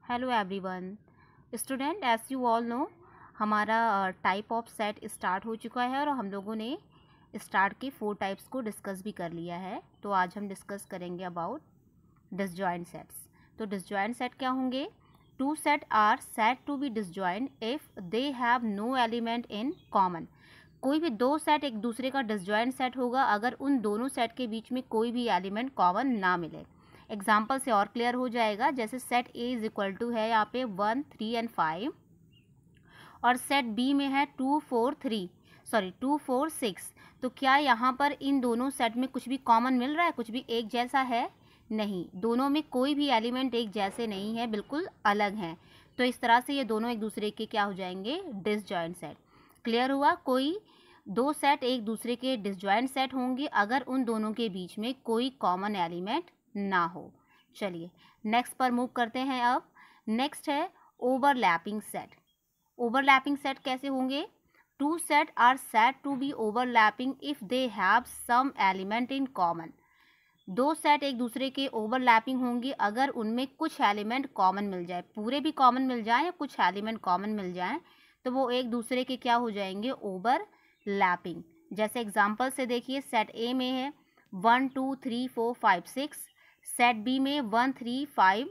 Hello everyone student, as you all know हमारा type of set start हो चुका है और हम लोगों ने स्टार्ट के 4 टाइप्स को डिस्कस भी कर लिया है। तो आज हम डिस्कस करेंगे अबाउट डिसजॉइंट सेट्स। तो डिसजॉइंट सेट क्या होंगे? Two set are said to be disjoint if they have no element in common. कोई भी दो सेट एक दूसरे का डिसजॉइंट सेट होगा अगर उन दोनों सेट के बीच में कोई भी एलिमेंट कॉमन ना मिले। एग्जाम्पल से और क्लियर हो जाएगा। जैसे set A is equal to है यहाँ पे 1, 3 एंड 5 और सेट बी में है 2, 4, 6। तो क्या यहाँ पर इन दोनों सेट में कुछ भी कॉमन मिल रहा है? कुछ भी एक जैसा है? नहीं, दोनों में कोई भी एलिमेंट एक जैसे नहीं है, बिल्कुल अलग हैं। तो इस तरह से ये दोनों एक दूसरे के क्या हो जाएंगे? Disjoint set. क्लियर हुआ? कोई दो सेट एक दूसरे के डिसजॉइंट सेट होंगे अगर उन दोनों के बीच में कोई कॉमन एलिमेंट ना हो। चलिए नेक्स्ट पर मूव करते हैं। अब नेक्स्ट है ओवरलैपिंग सेट। ओवरलैपिंग सेट कैसे होंगे? Two set are said to be overlapping if they have some element in common. दो सेट एक दूसरे के ओवरलैपिंग होंगे अगर उनमें कुछ एलिमेंट कॉमन मिल जाए, पूरे भी कॉमन मिल जाए या कुछ एलिमेंट कॉमन मिल जाए तो वो एक दूसरे के क्या हो जाएंगे? ओवरलैपिंग। जैसे एग्जांपल से देखिए, सेट ए में है 1, 2, 3, 4, 5, 6, सेट बी में 1, 3, 5,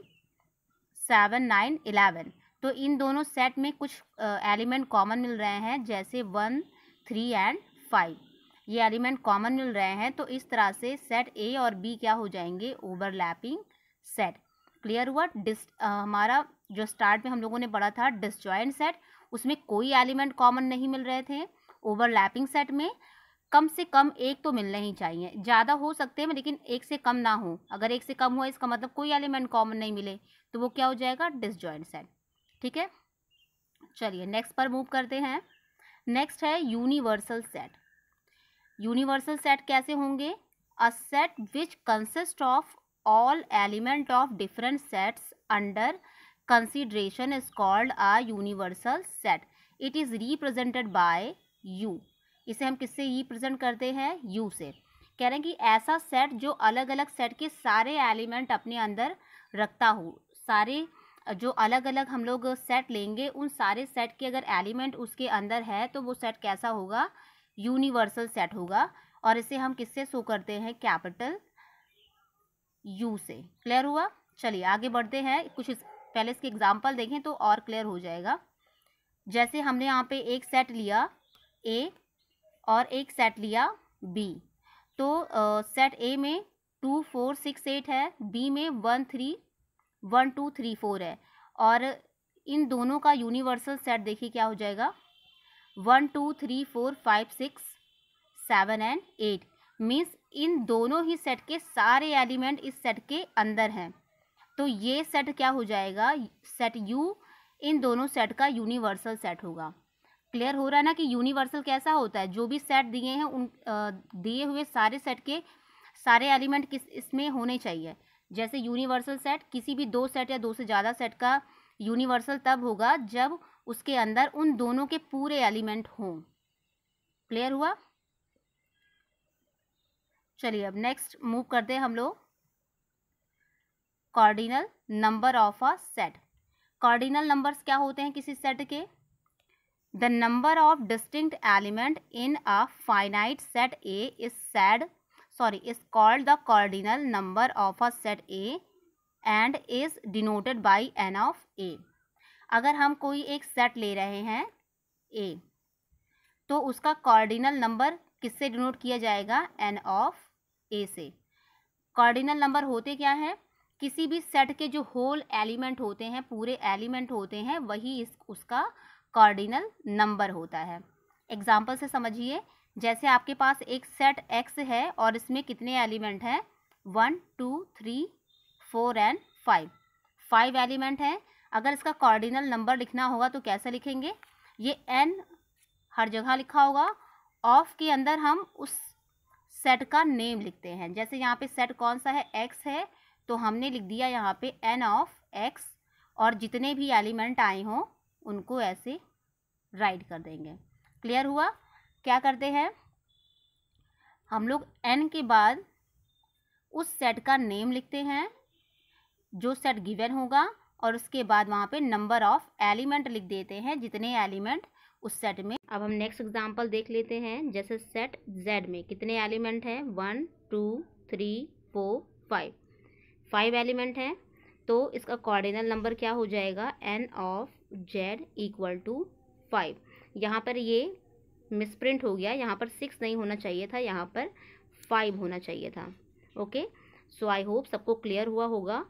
7, 9, 11। तो इन दोनों सेट में कुछ एलिमेंट कॉमन मिल रहे हैं, जैसे 1, 3 एंड 5 ये एलिमेंट कॉमन मिल रहे हैं। तो इस तरह से सेट ए और बी क्या हो जाएंगे? Overlapping set. क्लियर हुआ? हमारा जो स्टार्ट में हम लोगों ने पढ़ा था डिसजॉइंट सेट, उसमें कोई एलिमेंट कॉमन नहीं मिल रहे थे। ओवरलैपिंग सेट में कम से कम एक तो मिलना ही चाहिए, ज़्यादा हो सकते हैं लेकिन एक से कम ना हो। अगर एक से कम हुआ इसका मतलब कोई एलिमेंट कॉमन नहीं मिले तो वो क्या हो जाएगा? Disjoint set. ठीक है, चलिए नेक्स्ट पर मूव करते हैं। नेक्स्ट है यूनिवर्सल सेट। यूनिवर्सल सेट कैसे होंगे? A set which consist of all element of different sets under consideration is called a universal set. It is represented by you. इसे हम किससे रिप्रेजेंट करते हैं? यू से। कह रहे हैं कि ऐसा सेट जो अलग अलग सेट के सारे एलिमेंट अपने अंदर रखता हो। सारे जो अलग अलग हम लोग सेट लेंगे उन सारे सेट के अगर एलिमेंट उसके अंदर है तो वो सेट कैसा होगा? यूनिवर्सल सेट होगा। और इसे हम किससे शो करते हैं? कैपिटल यू से। क्लियर हुआ? चलिए आगे बढ़ते हैं। पहले इसके एग्जाम्पल देखें तो और क्लियर हो जाएगा। जैसे हमने यहाँ पे एक सेट लिया ए और एक सेट लिया बी। तो सेट ए में 2, 4, 6, 8 है, बी में 1, 2, 3, 4 है। और इन दोनों का यूनिवर्सल सेट देखिए क्या हो जाएगा? 1, 2, 3, 4, 5, 6, 7 एंड 8। मीन्स इन दोनों ही सेट के सारे एलिमेंट इस सेट के अंदर हैं। तो ये सेट क्या हो जाएगा? सेट यू इन दोनों सेट का यूनिवर्सल सेट होगा। क्लियर हो रहा है ना कि यूनिवर्सल कैसा होता है? जो भी सेट दिए हैं उन दिए हुए सारे सेट के सारे एलिमेंट किस इसमें होने चाहिए। जैसे यूनिवर्सल सेट किसी भी दो सेट या दो से ज़्यादा सेट का यूनिवर्सल तब होगा जब उसके अंदर उन दोनों के पूरे एलिमेंट हों। क्लियर हुआ? चलिए अब नेक्स्ट मूव करते हैं हम लोग cardinal number of a set. Cardinal numbers क्या होते हैं किसी सेट के? The number of distinct element in a finite set A is called the cardinal number of a set A and is denoted by n of A। अगर हम कोई एक set ले रहे हैं A तो उसका कार्डिनल नंबर किससे डिनोट किया जाएगा? n ऑफ A से। कार्डिनल नंबर होते क्या हैं? किसी भी सेट के जो होल एलिमेंट होते हैं, पूरे एलिमेंट होते हैं, वही उसका कार्डिनल नंबर होता है। एग्जाम्पल से समझिए। जैसे आपके पास एक सेट X है और इसमें कितने एलिमेंट हैं? 1, 2, 3, 4 एंड 5। 5 एलिमेंट हैं। अगर इसका कार्डिनल नंबर लिखना होगा तो कैसे लिखेंगे? ये n हर जगह लिखा होगा। ऑफ के अंदर हम उस सेट का नेम लिखते हैं। जैसे यहाँ पे सेट कौन सा है? X है, तो हमने लिख दिया यहाँ पे n ऑफ X और जितने भी एलिमेंट आए हों उनको ऐसे राइट कर देंगे। क्लियर हुआ? क्या करते हैं हम लोग? n के बाद उस सेट का नेम लिखते हैं जो सेट गिवन होगा और उसके बाद वहाँ पे नंबर ऑफ एलिमेंट लिख देते हैं, जितने एलिमेंट उस सेट में। अब हम नेक्स्ट एग्जांपल देख लेते हैं। जैसे सेट Z में कितने एलिमेंट हैं? 1 2 3 4 5, 5 एलिमेंट हैं। तो इसका कॉर्डिनल नंबर क्या हो जाएगा? n of Z equal to 5। यहाँ पर ये मिसप्रिंट हो गया, यहाँ पर 6 नहीं होना चाहिए था, यहाँ पर 5 होना चाहिए था। ओके, सो आई होप सबको क्लियर हुआ होगा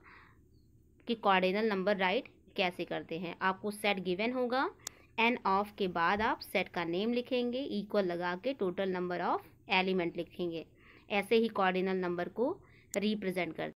कि कॉर्डिनल नंबर राइट कैसे करते हैं। आपको सेट गिवन होगा, एन ऑफ के बाद आप सेट का नेम लिखेंगे, इक्वल लगा के टोटल नंबर ऑफ एलिमेंट लिखेंगे। ऐसे ही कॉर्डिनल नंबर को रिप्रेजेंट करते हैं।